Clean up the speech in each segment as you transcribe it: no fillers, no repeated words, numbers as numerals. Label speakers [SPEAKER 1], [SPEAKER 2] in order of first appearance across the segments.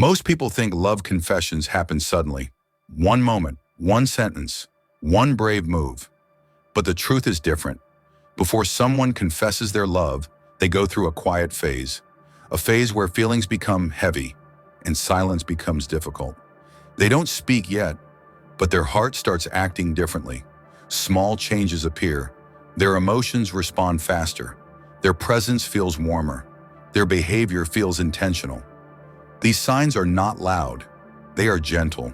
[SPEAKER 1] Most people think love confessions happen suddenly. One moment, one sentence, one brave move. But the truth is different. Before someone confesses their love, they go through a quiet phase. A phase where feelings become heavy and silence becomes difficult. They don't speak yet, but their heart starts acting differently. Small changes appear. Their emotions respond faster. Their presence feels warmer. Their behavior feels intentional. These signs are not loud. They are gentle,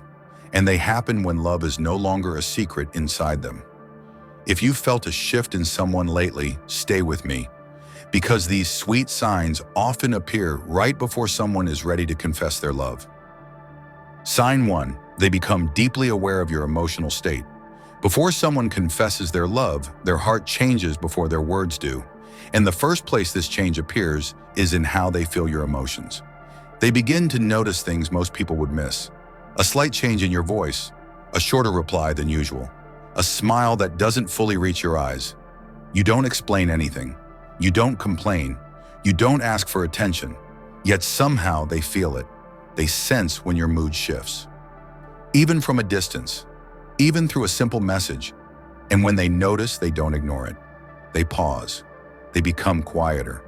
[SPEAKER 1] and they happen when love is no longer a secret inside them. If you felt a shift in someone lately, stay with me, because these sweet signs often appear right before someone is ready to confess their love. Sign 1, they become deeply aware of your emotional state. Before someone confesses their love, their heart changes before their words do. And the first place this change appears is in how they feel your emotions. They begin to notice things most people would miss. A slight change in your voice, a shorter reply than usual, a smile that doesn't fully reach your eyes. You don't explain anything. You don't complain. You don't ask for attention. Yet somehow they feel it. They sense when your mood shifts. Even from a distance, even through a simple message. And when they notice, they don't ignore it. They pause. They become quieter.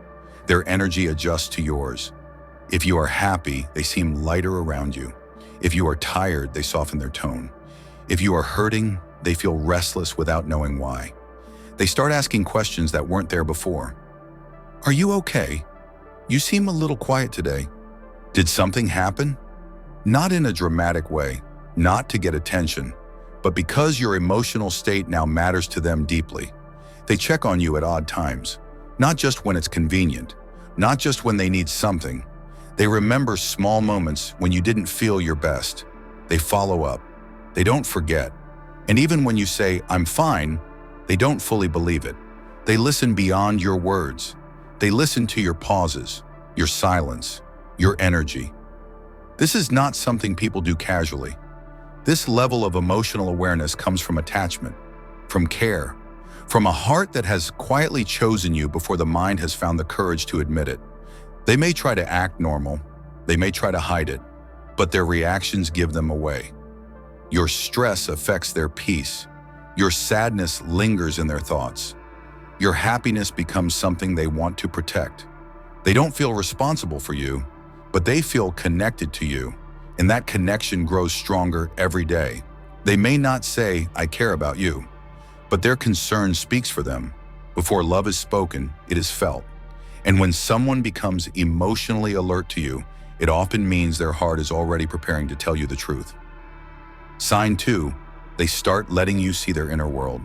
[SPEAKER 1] Their energy adjusts to yours. If you are happy, they seem lighter around you. If you are tired, they soften their tone. If you are hurting, they feel restless without knowing why. They start asking questions that weren't there before. Are you okay? You seem a little quiet today. Did something happen? Not in a dramatic way, not to get attention, but because your emotional state now matters to them deeply. They check on you at odd times, not just when it's convenient, not just when they need something. They remember small moments when you didn't feel your best. They follow up. They don't forget. And even when you say, "I'm fine," they don't fully believe it. They listen beyond your words. They listen to your pauses, your silence, your energy. This is not something people do casually. This level of emotional awareness comes from attachment, from care, from a heart that has quietly chosen you before the mind has found the courage to admit it. They may try to act normal, they may try to hide it, but their reactions give them away. Your stress affects their peace. Your sadness lingers in their thoughts. Your happiness becomes something they want to protect. They don't feel responsible for you, but they feel connected to you, and that connection grows stronger every day. They may not say, "I care about you," but their concern speaks for them. Before love is spoken, it is felt. And when someone becomes emotionally alert to you, it often means their heart is already preparing to tell you the truth. Sign 2, they start letting you see their inner world.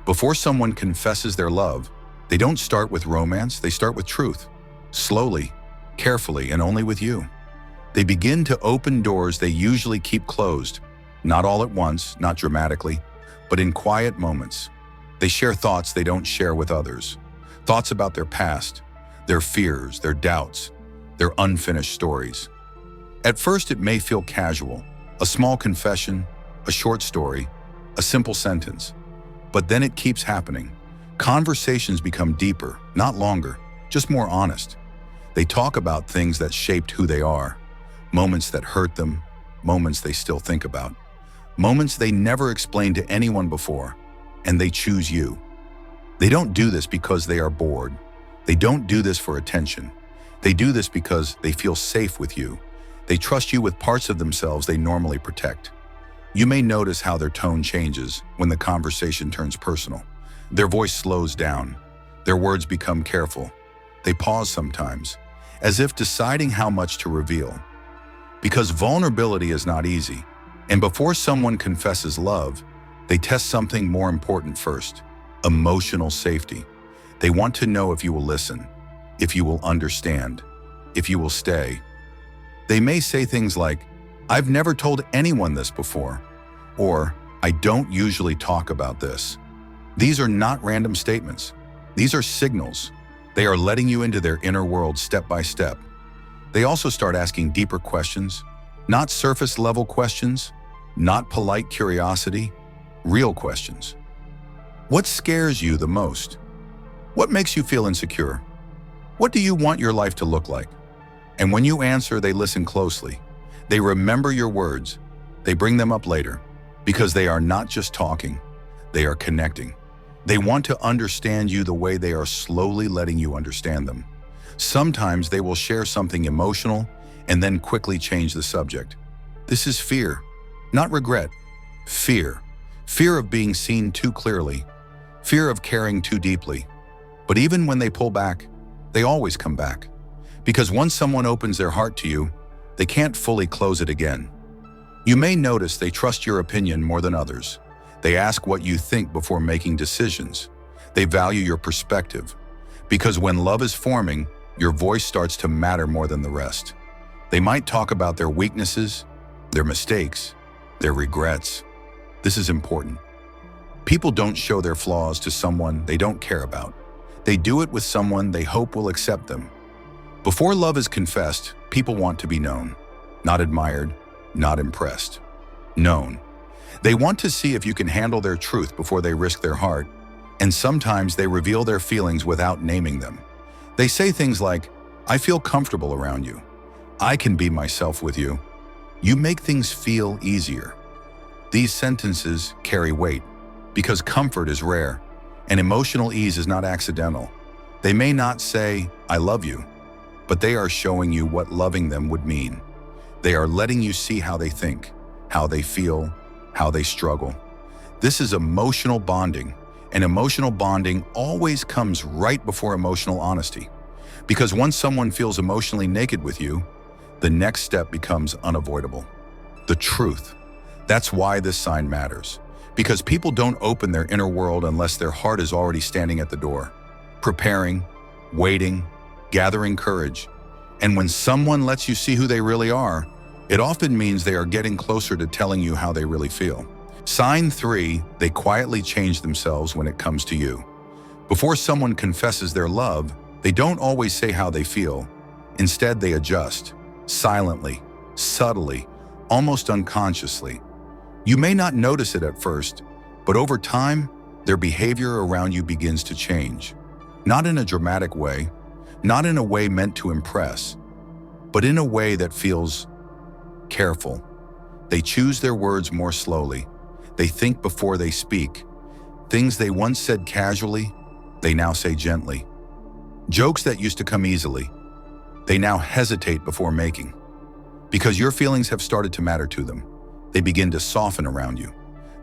[SPEAKER 1] Before someone confesses their love, they don't start with romance, they start with truth. Slowly, carefully, and only with you. They begin to open doors they usually keep closed. Not all at once, not dramatically, but in quiet moments. They share thoughts they don't share with others. Thoughts about their past, their fears, their doubts, their unfinished stories. At first, it may feel casual, a small confession, a short story, a simple sentence. But then it keeps happening. Conversations become deeper, not longer, just more honest. They talk about things that shaped who they are, moments that hurt them, moments they still think about, moments they never explained to anyone before, and they choose you. They don't do this because they are bored. They don't do this for attention. They do this because they feel safe with you. They trust you with parts of themselves they normally protect. You may notice how their tone changes when the conversation turns personal. Their voice slows down. Their words become careful. They pause sometimes, as if deciding how much to reveal. Because vulnerability is not easy, and before someone confesses love, they test something more important first: emotional safety. They want to know if you will listen, if you will understand, if you will stay. They may say things like, "I've never told anyone this before," or "I don't usually talk about this." These are not random statements. These are signals. They are letting you into their inner world step by step. They also start asking deeper questions, not surface-level questions, not polite curiosity, real questions. What scares you the most? What makes you feel insecure? What do you want your life to look like? And when you answer, they listen closely. They remember your words. They bring them up later because they are not just talking, they are connecting. They want to understand you the way they are slowly letting you understand them. Sometimes they will share something emotional and then quickly change the subject. This is fear, not regret. Fear. Fear of being seen too clearly. Fear of caring too deeply. But even when they pull back, they always come back. Because once someone opens their heart to you, they can't fully close it again. You may notice they trust your opinion more than others. They ask what you think before making decisions. They value your perspective. Because when love is forming, your voice starts to matter more than the rest. They might talk about their weaknesses, their mistakes, their regrets. This is important. People don't show their flaws to someone they don't care about. They do it with someone they hope will accept them. Before love is confessed, people want to be known, not admired, not impressed. Known. They want to see if you can handle their truth before they risk their heart, and sometimes they reveal their feelings without naming them. They say things like, "I feel comfortable around you. I can be myself with you. You make things feel easier." These sentences carry weight because comfort is rare and emotional ease is not accidental. They may not say, "I love you," but they are showing you what loving them would mean. They are letting you see how they think, how they feel, how they struggle. This is emotional bonding, and emotional bonding always comes right before emotional honesty. Because once someone feels emotionally naked with you, the next step becomes unavoidable. The truth. That's why this sign matters. Because people don't open their inner world unless their heart is already standing at the door, preparing, waiting, gathering courage. And when someone lets you see who they really are, it often means they are getting closer to telling you how they really feel. Sign 3, they quietly change themselves when it comes to you. Before someone confesses their love, they don't always say how they feel. Instead, they adjust, silently, subtly, almost unconsciously. You may not notice it at first, but over time, their behavior around you begins to change. Not in a dramatic way, not in a way meant to impress, but in a way that feels careful. They choose their words more slowly. They think before they speak. Things they once said casually, they now say gently. Jokes that used to come easily, they now hesitate before making. Because your feelings have started to matter to them, they begin to soften around you.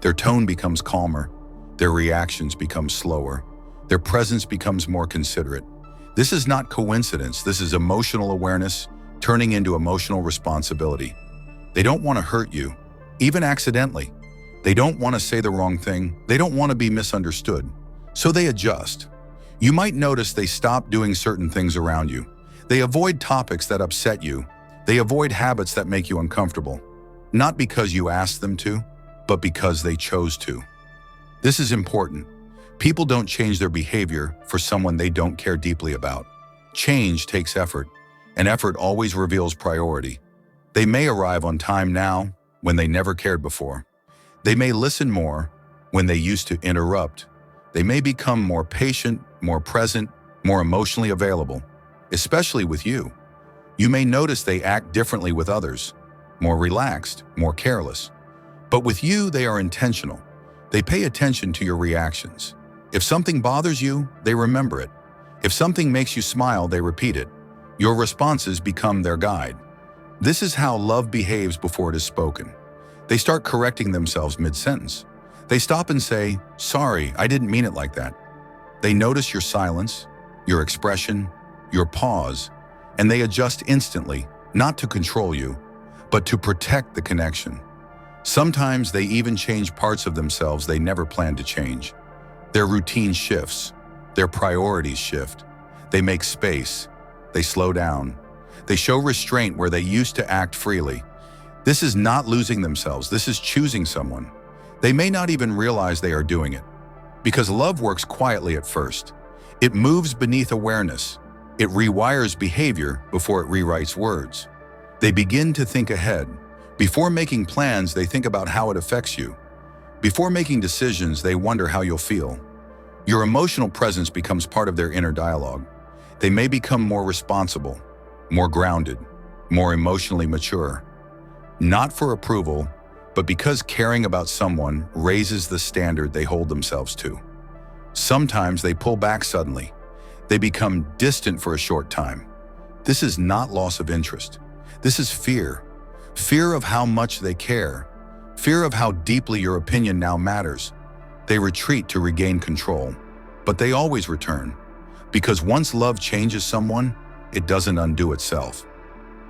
[SPEAKER 1] Their tone becomes calmer. Their reactions become slower. Their presence becomes more considerate. This is not coincidence. This is emotional awareness turning into emotional responsibility. They don't want to hurt you, even accidentally. They don't want to say the wrong thing. They don't want to be misunderstood. So they adjust. You might notice they stop doing certain things around you. They avoid topics that upset you. They avoid habits that make you uncomfortable. Not because you asked them to, but because they chose to. This is important. People don't change their behavior for someone they don't care deeply about. Change takes effort, and effort always reveals priority. They may arrive on time now when they never cared before. They may listen more when they used to interrupt. They may become more patient, more present, more emotionally available, especially with you. You may notice they act differently with others, more relaxed, more careless. But with you, they are intentional. They pay attention to your reactions. If something bothers you, they remember it. If something makes you smile, they repeat it. Your responses become their guide. This is how love behaves before it is spoken. They start correcting themselves mid-sentence. They stop and say, "Sorry, I didn't mean it like that." They notice your silence, your expression, your pause, and they adjust instantly, not to control you, but to protect the connection. Sometimes they even change parts of themselves they never planned to change. Their routine shifts. Their priorities shift. They make space. They slow down. They show restraint where they used to act freely. This is not losing themselves. This is choosing someone. They may not even realize they are doing it. Because love works quietly at first. It moves beneath awareness. It rewires behavior before it rewrites words. They begin to think ahead. Before making plans, they think about how it affects you. Before making decisions, they wonder how you'll feel. Your emotional presence becomes part of their inner dialogue. They may become more responsible, more grounded, more emotionally mature. Not for approval, but because caring about someone raises the standard they hold themselves to. Sometimes they pull back suddenly. They become distant for a short time. This is not loss of interest. This is fear. Fear of how much they care. Fear of how deeply your opinion now matters. They retreat to regain control, but they always return. Because once love changes someone, it doesn't undo itself.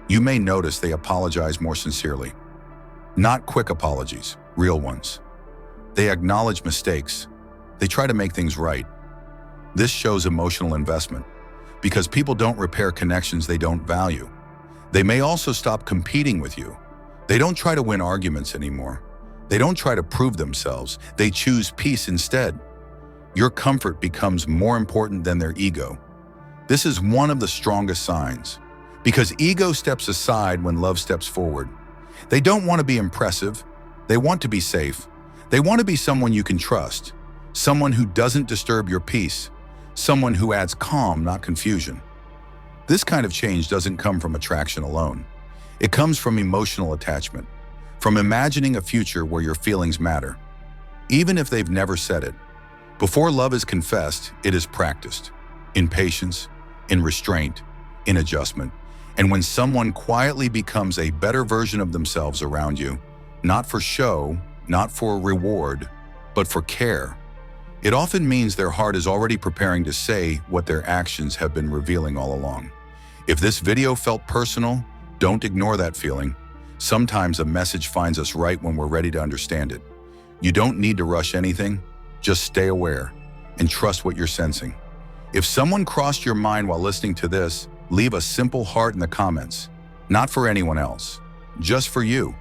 [SPEAKER 1] You may notice they apologize more sincerely. Not quick apologies, real ones. They acknowledge mistakes. They try to make things right. This shows emotional investment, because people don't repair connections they don't value. They may also stop competing with you. They don't try to win arguments anymore. They don't try to prove themselves. They choose peace instead. Your comfort becomes more important than their ego. This is one of the strongest signs, because ego steps aside when love steps forward. They don't want to be impressive. They want to be safe. They want to be someone you can trust, someone who doesn't disturb your peace, someone who adds calm, not confusion. This kind of change doesn't come from attraction alone. It comes from emotional attachment, from imagining a future where your feelings matter, even if they've never said it. Before love is confessed, it is practiced, in patience, in restraint, in adjustment. And when someone quietly becomes a better version of themselves around you, not for show, not for reward, but for care, it often means their heart is already preparing to say what their actions have been revealing all along. If this video felt personal, don't ignore that feeling. Sometimes a message finds us right when we're ready to understand it. You don't need to rush anything. Just stay aware and trust what you're sensing. If someone crossed your mind while listening to this, leave a simple heart in the comments. Not for anyone else, just for you.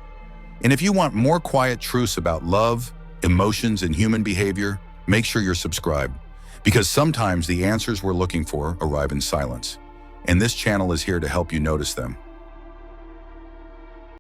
[SPEAKER 1] And if you want more quiet truths about love, emotions, and human behavior, make sure you're subscribed, because sometimes the answers we're looking for arrive in silence, and this channel is here to help you notice them.